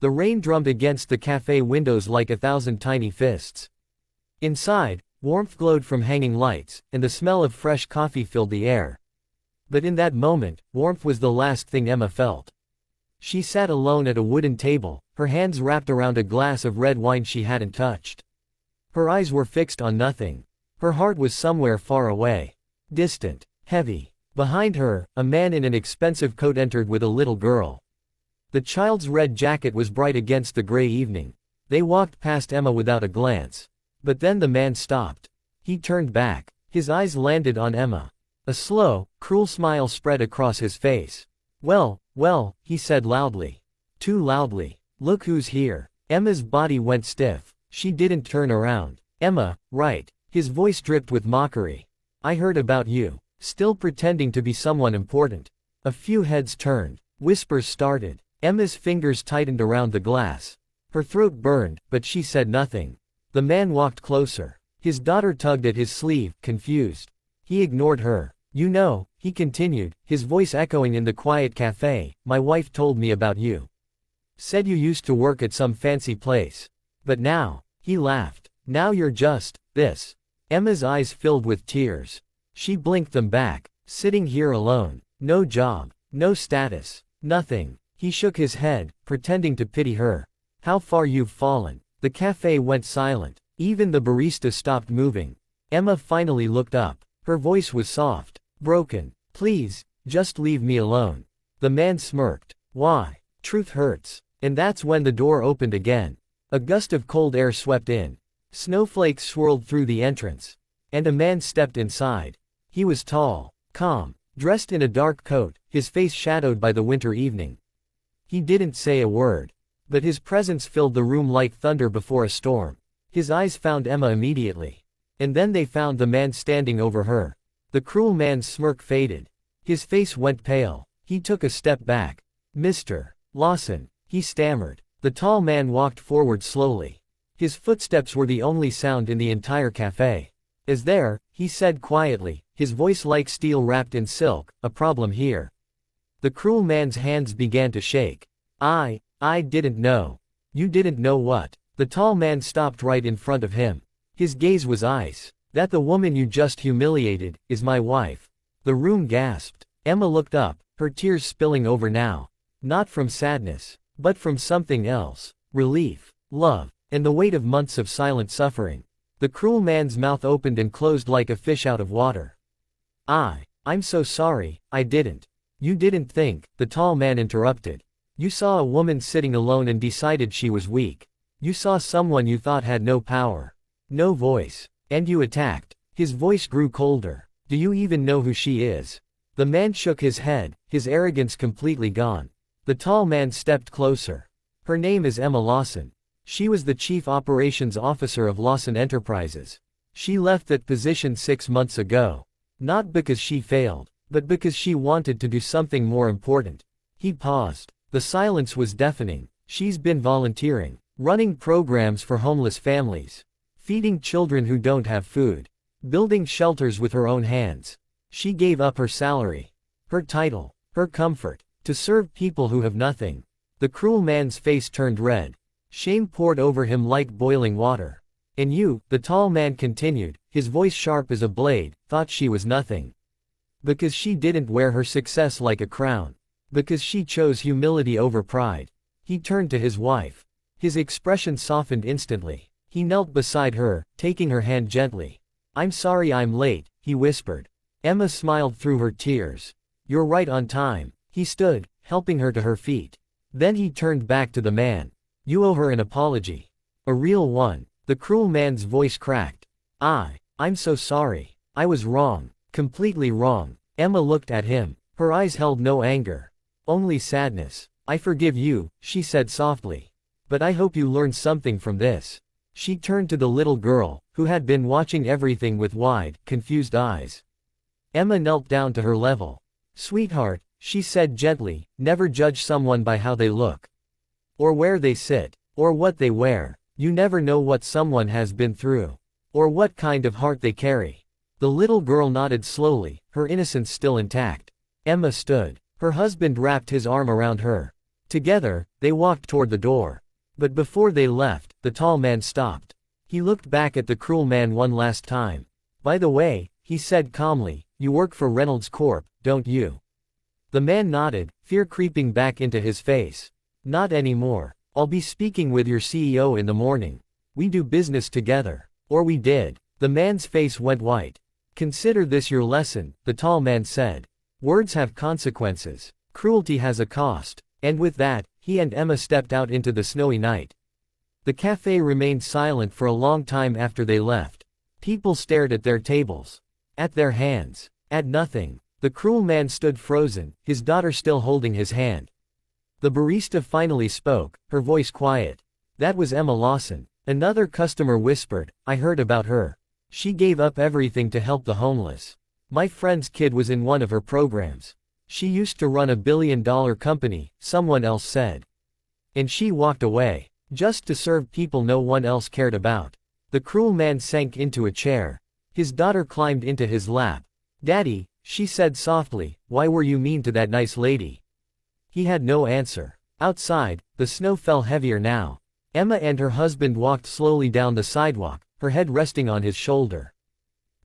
The rain drummed against the cafe windows like 1,000 tiny fists. Inside, warmth glowed from hanging lights, and the smell of fresh coffee filled the air. But in that moment, warmth was the last thing Emma felt. She sat alone at a wooden table, her hands wrapped around a glass of red wine she hadn't touched. Her eyes were fixed on nothing. Her heart was somewhere far away. Distant. Heavy. Behind her, a man in an expensive coat entered with a little girl. The child's red jacket was bright against the gray evening. They walked past Emma without a glance. But then the man stopped. He turned back. His eyes landed on Emma. A slow, cruel smile spread across his face. Well, he said loudly. Too loudly. Look who's here. Emma's body went stiff. She didn't turn around. Emma, right. His voice dripped with mockery. I heard about you. Still pretending to be someone important. A few heads turned. Whispers started. Emma's fingers tightened around the glass. Her throat burned, but she said nothing. The man walked closer. His daughter tugged at his sleeve, confused. He ignored her. You know, he continued, his voice echoing in the quiet cafe, my wife told me about you. Said you used to work at some fancy place. But now, he laughed. Now you're just, this. Emma's eyes filled with tears. She blinked them back. Sitting here alone. No job. No status. Nothing. He shook his head, pretending to pity her. How far you've fallen. The cafe went silent. Even the barista stopped moving. Emma finally looked up. Her voice was soft. Broken. Please, just leave me alone. The man smirked. Why? Truth hurts. And that's when the door opened again. A gust of cold air swept in. Snowflakes swirled through the entrance. And a man stepped inside. He was tall, calm, dressed in a dark coat, his face shadowed by the winter evening. He didn't say a word. But his presence filled the room like thunder before a storm. His eyes found Emma immediately. And then they found the man standing over her. The cruel man's smirk faded. His face went pale. He took a step back. Mr. Lawson, he stammered. The tall man walked forward slowly. His footsteps were the only sound in the entire cafe. Is there, he said quietly, his voice like steel wrapped in silk, a problem here? The cruel man's hands began to shake. I didn't know. You didn't know what? The tall man stopped right in front of him. His gaze was ice. That the woman you just humiliated, is my wife. The room gasped. Emma looked up, her tears spilling over now. Not from sadness, but from something else. Relief, love, and the weight of months of silent suffering. The cruel man's mouth opened and closed like a fish out of water. I'm so sorry, I didn't. You didn't think, the tall man interrupted. You saw a woman sitting alone and decided she was weak. You saw someone you thought had no power, no voice, and you attacked. His voice grew colder. Do you even know who she is? The man shook his head, his arrogance completely gone. The tall man stepped closer. Her name is Emma Lawson. She was the chief operations officer of Lawson Enterprises. She left that position 6 months ago. Not because she failed, but because she wanted to do something more important. He paused. The silence was deafening. She's been volunteering, running programs for homeless families, feeding children who don't have food, building shelters with her own hands. She gave up her salary, her title, her comfort, to serve people who have nothing. The cruel man's face turned red. Shame poured over him like boiling water. And you, the tall man continued, his voice sharp as a blade, thought she was nothing. Because she didn't wear her success like a crown. Because she chose humility over pride. He turned to his wife. His expression softened instantly. He knelt beside her, taking her hand gently. I'm sorry I'm late, he whispered. Emma smiled through her tears. You're right on time. He stood, helping her to her feet. Then he turned back to the man. You owe her an apology. A real one. The cruel man's voice cracked. I'm so sorry. I was wrong. Completely wrong. Emma looked at him. Her eyes held no anger. Only sadness. I forgive you, she said softly. But I hope you learn something from this. She turned to the little girl, who had been watching everything with wide, confused eyes. Emma knelt down to her level. Sweetheart, she said gently, never judge someone by how they look. Or where they sit. Or what they wear. You never know what someone has been through. Or what kind of heart they carry. The little girl nodded slowly, her innocence still intact. Emma stood. Her husband wrapped his arm around her. Together, they walked toward the door. But before they left, the tall man stopped. He looked back at the cruel man one last time. "By the way," he said calmly, "you work for Reynolds Corp., don't you?" The man nodded, fear creeping back into his face. "Not anymore. I'll be speaking with your CEO in the morning. We do business together. Or we did." The man's face went white. "Consider this your lesson," the tall man said. "Words have consequences. Cruelty has a cost." And with that, he and Emma stepped out into the snowy night. The cafe remained silent for a long time after they left. People stared at their tables. At their hands. At nothing. The cruel man stood frozen, his daughter still holding his hand. The barista finally spoke, her voice quiet. "That was Emma Lawson." Another customer whispered, "I heard about her. She gave up everything to help the homeless. My friend's kid was in one of her programs. She used to run a billion-dollar company," someone else said. "And she walked away. Just to serve people no one else cared about." The cruel man sank into a chair. His daughter climbed into his lap. "Daddy," she said softly, "why were you mean to that nice lady?" He had no answer. Outside, the snow fell heavier now. Emma and her husband walked slowly down the sidewalk, her head resting on his shoulder.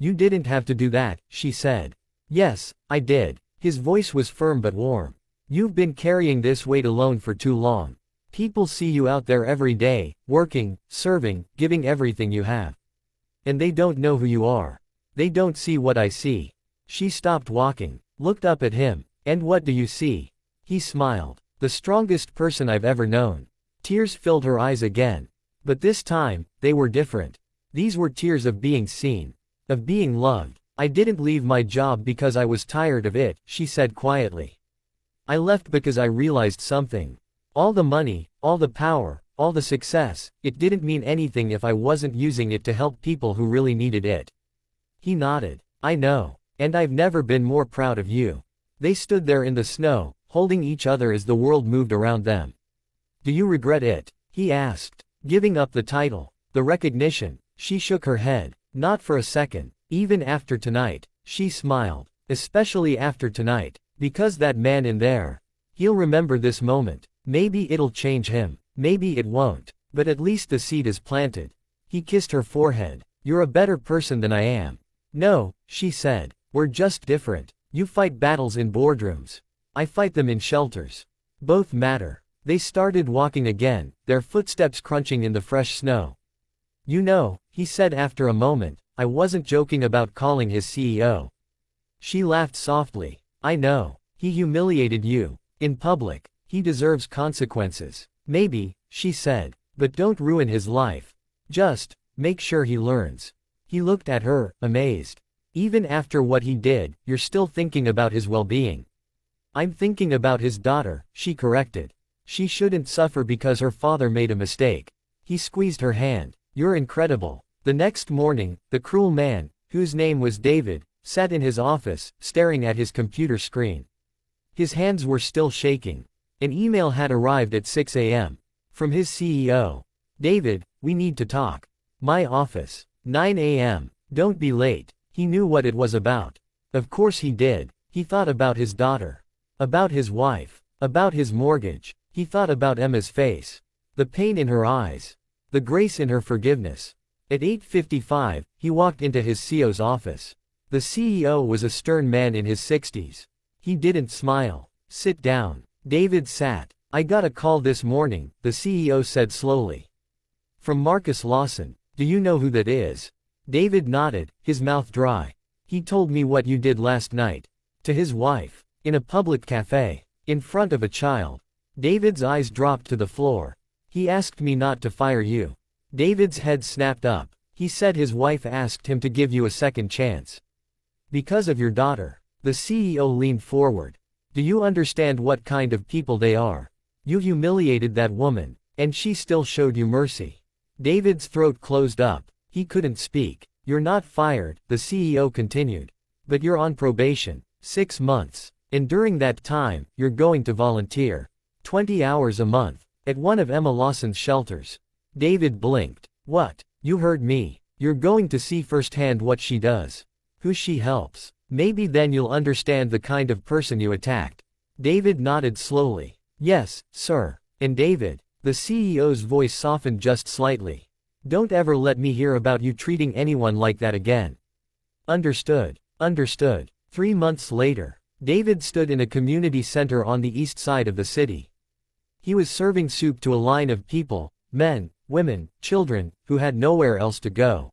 "You didn't have to do that," she said. "Yes, I did." His voice was firm but warm. "You've been carrying this weight alone for too long. People see you out there every day, working, serving, giving everything you have. And they don't know who you are. They don't see what I see." She stopped walking, looked up at him. "And what do you see?" He smiled. "The strongest person I've ever known." Tears filled her eyes again. But this time, they were different. These were tears of being seen. Of being loved. "I didn't leave my job because I was tired of it," she said quietly. "I left because I realized something. All the money, all the power, all the success, it didn't mean anything if I wasn't using it to help people who really needed it." He nodded. "I know. And I've never been more proud of you." They stood there in the snow, holding each other as the world moved around them. "Do you regret it?" he asked. "Giving up the title, the recognition?" She shook her head. "Not for a second. Even after tonight." She smiled. "Especially after tonight. Because that man in there. He'll remember this moment. Maybe it'll change him. Maybe it won't. But at least the seed is planted." He kissed her forehead. "You're a better person than I am." "No," she said. "We're just different. You fight battles in boardrooms. I fight them in shelters. Both matter." They started walking again, their footsteps crunching in the fresh snow. "You know," he said after a moment, "I wasn't joking about calling his CEO." She laughed softly. "I know. He humiliated you. In public. He deserves consequences." "Maybe," she said. "But don't ruin his life. Just make sure he learns." He looked at her, amazed. "Even after what he did, you're still thinking about his well-being." "I'm thinking about his daughter," she corrected. "She shouldn't suffer because her father made a mistake." He squeezed her hand. "You're incredible." The next morning, the cruel man, whose name was David, sat in his office, staring at his computer screen. His hands were still shaking. An email had arrived at 6 a.m. From his CEO. "David, we need to talk." "My office. 9 a.m. Don't be late." He knew what it was about. Of course he did. He thought about his daughter. About his wife. About his mortgage. He thought about Emma's face. The pain in her eyes. The grace in her forgiveness. At 8:55, he walked into his CEO's office. The CEO was a stern man in his 60s. He didn't smile. "Sit down." David sat. "I got a call this morning," the CEO said slowly. "From Marcus Lawson. Do you know who that is?" David nodded, his mouth dry. "He told me what you did last night. To his wife. In a public cafe. In front of a child." David's eyes dropped to the floor. "He asked me not to fire you." David's head snapped up. He said his wife asked him to give you a second chance. "Because of your daughter." The CEO leaned forward. "Do you understand what kind of people they are? You humiliated that woman, and she still showed you mercy." David's throat closed up. He couldn't speak. "You're not fired," the CEO continued. "But you're on probation. 6 months. And during that time, you're going to volunteer. 20 hours a month. At one of Emma Lawson's shelters." David blinked. "What? You heard me. You're going to see firsthand what she does. Who she helps. Maybe then you'll understand the kind of person you attacked." David nodded slowly. Yes, sir. And David, the CEO's voice softened just slightly. Don't ever let me hear about you treating anyone like that again. Understood. Understood. 3 months later, David stood in a community center on the east side of the city. He was serving soup to a line of people, men, women, children, who had nowhere else to go.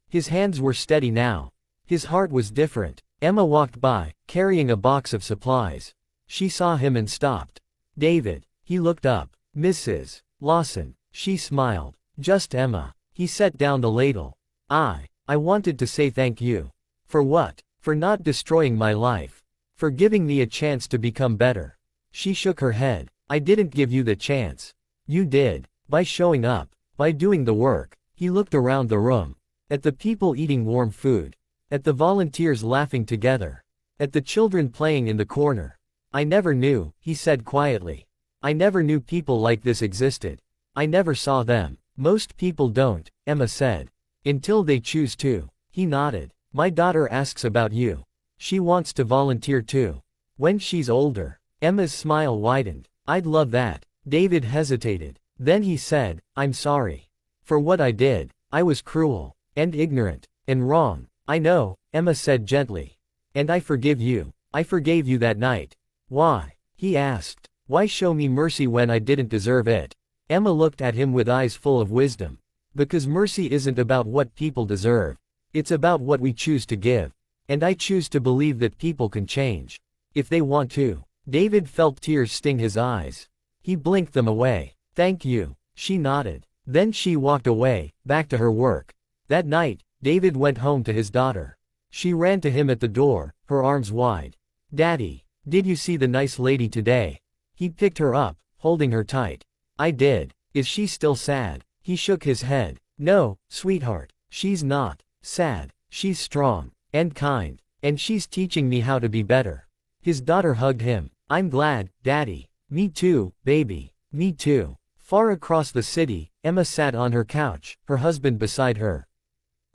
His hands were steady now. His heart was different. Emma walked by, carrying a box of supplies. She saw him and stopped. David. He looked up. Mrs. Lawson. She smiled. Just Emma. He set down the ladle. I wanted to say thank you. For what? For not destroying my life. For giving me a chance to become better. She shook her head. I didn't give you the chance. You did. By showing up. By doing the work. He looked around the room. At the people eating warm food. At the volunteers laughing together. At the children playing in the corner. I never knew, he said quietly. I never knew people like this existed. I never saw them. Most people don't, Emma said. Until they choose to. He nodded. My daughter asks about you. She wants to volunteer too. When she's older. Emma's smile widened. I'd love that. David hesitated. Then he said, I'm sorry. For what I did. I was cruel. And ignorant. And wrong. I know, Emma said gently. And I forgive you. I forgave you that night. Why? He asked. Why show me mercy when I didn't deserve it? Emma looked at him with eyes full of wisdom. Because mercy isn't about what people deserve. It's about what we choose to give. And I choose to believe that people can change. If they want to. David felt tears sting his eyes. He blinked them away. Thank you. She nodded. Then she walked away, back to her work. That night, David went home to his daughter. She ran to him at the door, her arms wide. Daddy, did you see the nice lady today? He picked her up, holding her tight. I did. Is she still sad? He shook his head. No, sweetheart, she's not sad. She's strong and kind, and she's teaching me how to be better. His daughter hugged him. I'm glad, Daddy. Me too, baby. Me too. Far across the city, Emma sat on her couch, her husband beside her.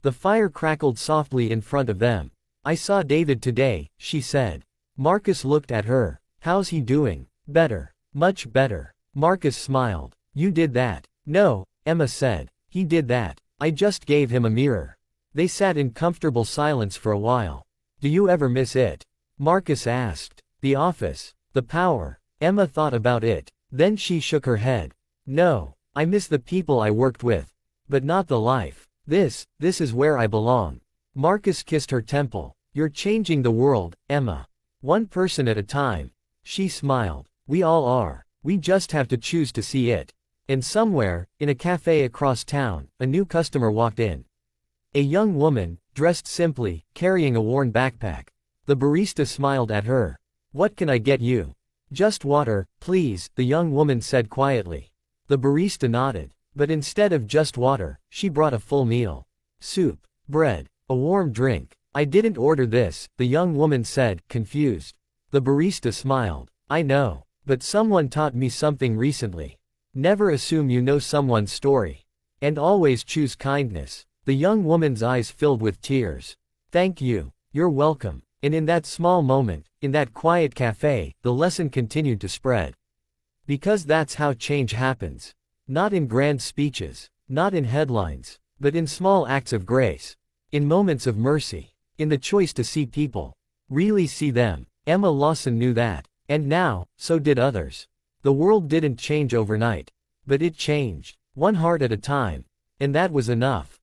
The fire crackled softly in front of them. I saw David today, she said. Marcus looked at her. How's he doing? Better. Much better. Marcus smiled. You did that. No, Emma said. He did that. I just gave him a mirror. They sat in comfortable silence for a while. Do you ever miss it? Marcus asked. The office. The power. Emma thought about it. Then she shook her head. No, I miss the people I worked with. But not the life. This is where I belong. Marcus kissed her temple. You're changing the world, Emma. One person at a time. She smiled. We all are. We just have to choose to see it. And somewhere, in a cafe across town, a new customer walked in. A young woman, dressed simply, carrying a worn backpack. The barista smiled at her. What can I get you? Just water, please, the young woman said quietly. The barista nodded. But instead of just water, she brought a full meal. Soup, bread, a warm drink. I didn't order this, the young woman said, confused. The barista smiled. I know. But someone taught me something recently. Never assume you know someone's story. And always choose kindness. The young woman's eyes filled with tears. Thank you. You're welcome. And in that small moment, in that quiet cafe, the lesson continued to spread. Because that's how change happens. Not in grand speeches, not in headlines, but in small acts of grace. In moments of mercy. In the choice to see people. Really see them. Emma Lawson knew that. And now, so did others. The world didn't change overnight. But it changed. One heart at a time. And that was enough.